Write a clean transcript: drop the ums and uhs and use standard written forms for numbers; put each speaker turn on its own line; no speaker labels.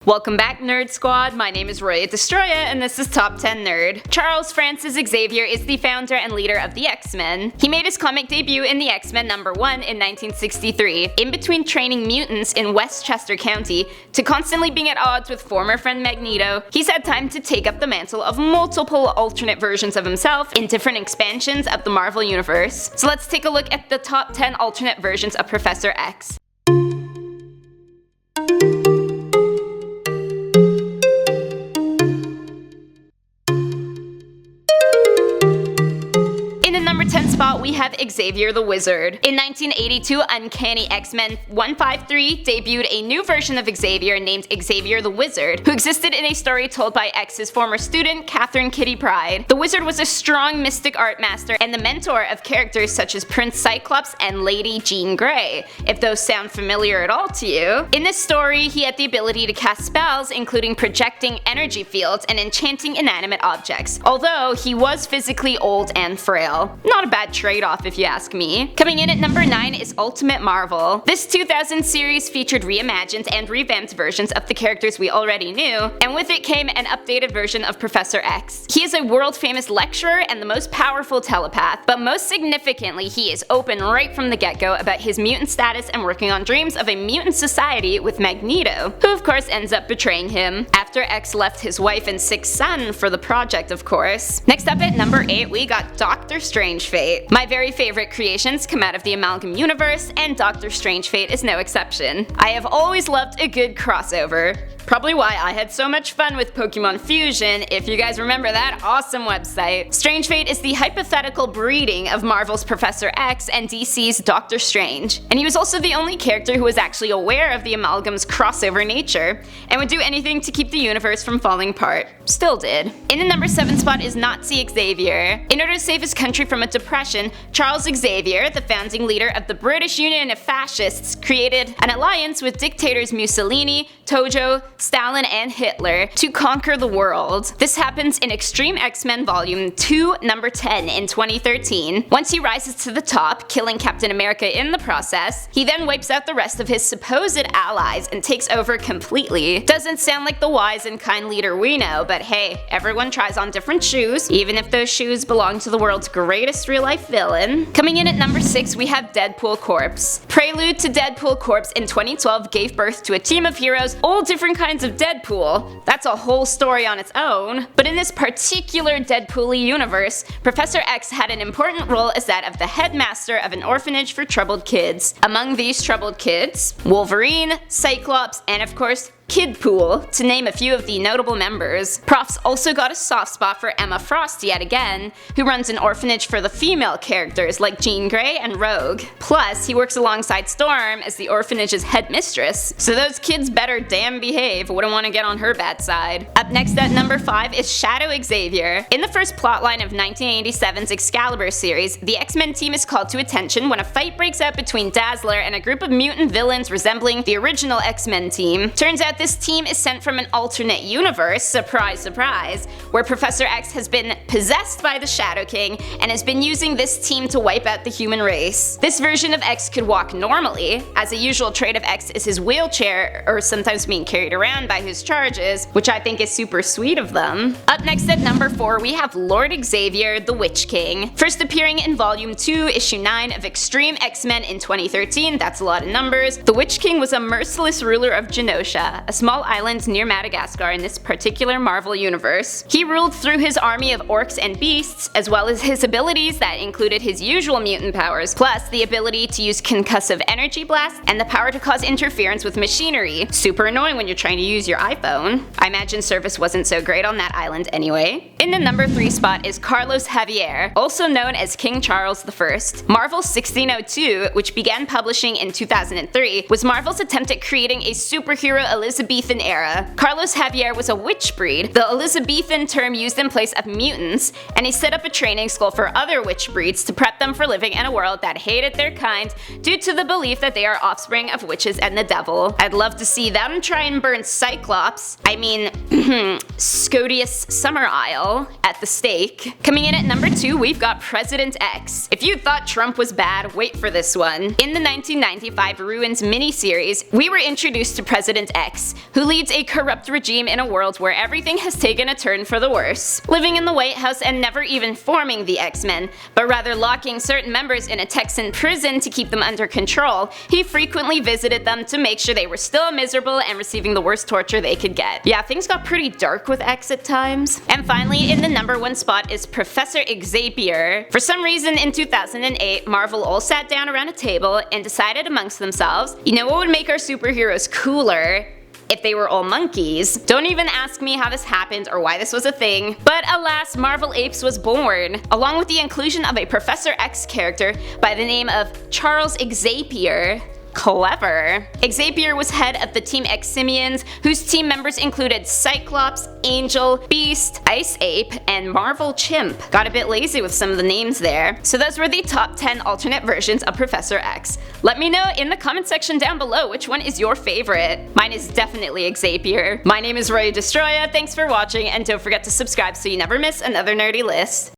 Welcome back, Nerd Squad. My name is Roya Destroya, and this is Top 10 Nerd. Charles Francis Xavier is the founder and leader of the X-Men. He made his comic debut in the X-Men #1 in 1963. In between training mutants in Westchester County to constantly being at odds with former friend Magneto, he's had time to take up the mantle of multiple alternate versions of himself in different expansions of the Marvel Universe. So let's take a look at the top 10 alternate versions of Professor X. Spot, we have Xavier the Wizard. In 1982, Uncanny X-Men 153 debuted a new version of Xavier named Xavier the Wizard, who existed in a story told by X's former student, Catherine Kitty Pryde. The Wizard was a strong mystic art master and the mentor of characters such as Prince Cyclops and Lady Jean Grey, if those sound familiar at all to you. In this story, he had the ability to cast spells, including projecting energy fields and enchanting inanimate objects, although he was physically old and frail. Not a bad trade-off if you ask me. Coming in at number 9 is Ultimate Marvel. This 2000 series featured reimagined and revamped versions of the characters we already knew, and with it came an updated version of Professor X. He is a world-famous lecturer and the most powerful telepath, but most significantly he is open right from the get-go about his mutant status and working on dreams of a mutant society with Magneto, who of course ends up betraying him, after X left his wife and 6 son for the project of course. Next up at number 8 we got Dr. Strangefate. My very favorite creations come out of the Amalgam universe, and Dr. Strangefate is no exception. I have always loved a good crossover. Probably why I had so much fun with Pokemon Fusion, if you guys remember that awesome website. Strangefate is the hypothetical breeding of Marvel's Professor X and DC's Doctor Strange, and he was also the only character who was actually aware of the Amalgam's crossover nature, and would do anything to keep the universe from falling apart. Still did. In the number 7 spot is Nazi Xavier. In order to save his country from a depression, Charles Xavier, the founding leader of the British Union of Fascists, created an alliance with dictators Mussolini, Tojo, Stalin, and Hitler to conquer the world. This happens in Extreme X-Men Volume 2, number 10 in 2013. Once he rises to the top, killing Captain America in the process, he then wipes out the rest of his supposed allies and takes over completely. Doesn't sound like the wise and kind leader we know, but hey, everyone tries on different shoes, even if those shoes belong to the world's greatest real-life villain. Coming in at number 6 we have Deadpool Corps. Prelude to Deadpool Corps in 2012 gave birth to a team of heroes, all different kinds of Deadpool. That's a whole story on its own. But in this particular Deadpool-y universe, Professor X had an important role as that of the headmaster of an orphanage for troubled kids. Among these troubled kids, Wolverine, Cyclops, and of course, Kidpool, to name a few of the notable members. Prof's also got a soft spot for Emma Frost yet again, who runs an orphanage for the female characters like Jean Grey and Rogue. Plus, he works alongside Storm as the orphanage's headmistress, so those kids better damn behave, wouldn't want to get on her bad side. Up next at number 5 is Shadow Xavier. In the first plotline of 1987's Excalibur series, the X-Men team is called to attention when a fight breaks out between Dazzler and a group of mutant villains resembling the original X-Men team. Turns out this team is sent from an alternate universe, surprise surprise, where Professor X has been possessed by the Shadow King and has been using this team to wipe out the human race. This version of X could walk normally, as a usual trait of X is his wheelchair, or sometimes being carried around by his charges, which I think is super sweet of them. Up next at number 4 we have Lord Xavier the Witch King. First appearing in Volume 2, Issue 9 of Extreme X-Men in 2013, that's a lot of numbers, the Witch King was a merciless ruler of Genosha, a small island near Madagascar in this particular Marvel universe. He ruled through his army of orcs and beasts, as well as his abilities that included his usual mutant powers, plus the ability to use concussive energy blasts and the power to cause interference with machinery. Super annoying when you're trying to use your iPhone. I imagine service wasn't so great on that island anyway. In the number 3 spot is Carlos Javier, also known as King Charles I. Marvel's 1602, which began publishing in 2003, was Marvel's attempt at creating a superhero Elizabethan era. Carlos Javier was a witch breed, the Elizabethan term used in place of mutants, and he set up a training school for other witch breeds to prep them for living in a world that hated their kind due to the belief that they are offspring of witches and the devil. I'd love to see them try and burn Cyclops, Scodius Summerisle, at the stake. Coming in at number 2 we've got President X. If you thought Trump was bad, wait for this one. In the 1995 Ruins miniseries, we were introduced to President X, X, who leads a corrupt regime in a world where everything has taken a turn for the worse. Living in the White House and never even forming the X-Men, but rather locking certain members in a Texan prison to keep them under control, he frequently visited them to make sure they were still miserable and receiving the worst torture they could get. Yeah, things got pretty dark with X at times. And finally, in the #1 spot is Professor Xavier. For some reason in 2008, Marvel all sat down around a table and decided amongst themselves, you know what would make our superheroes cooler? If they were all monkeys. Don't even ask me how this happened or why this was a thing, but alas, Marvel Apes was born, along with the inclusion of a Professor X character by the name of Charles Xapeir. Clever. Xavier was head of the Team X Simians, whose team members included Cyclops, Angel, Beast, Ice Ape, and Marvel Chimp. Got a bit lazy with some of the names there. So those were the top 10 alternate versions of Professor X. Let me know in the comment section down below which one is your favorite. Mine is definitely Xavier. My name is Roy Destroya, thanks for watching, and don't forget to subscribe so you never miss another nerdy list.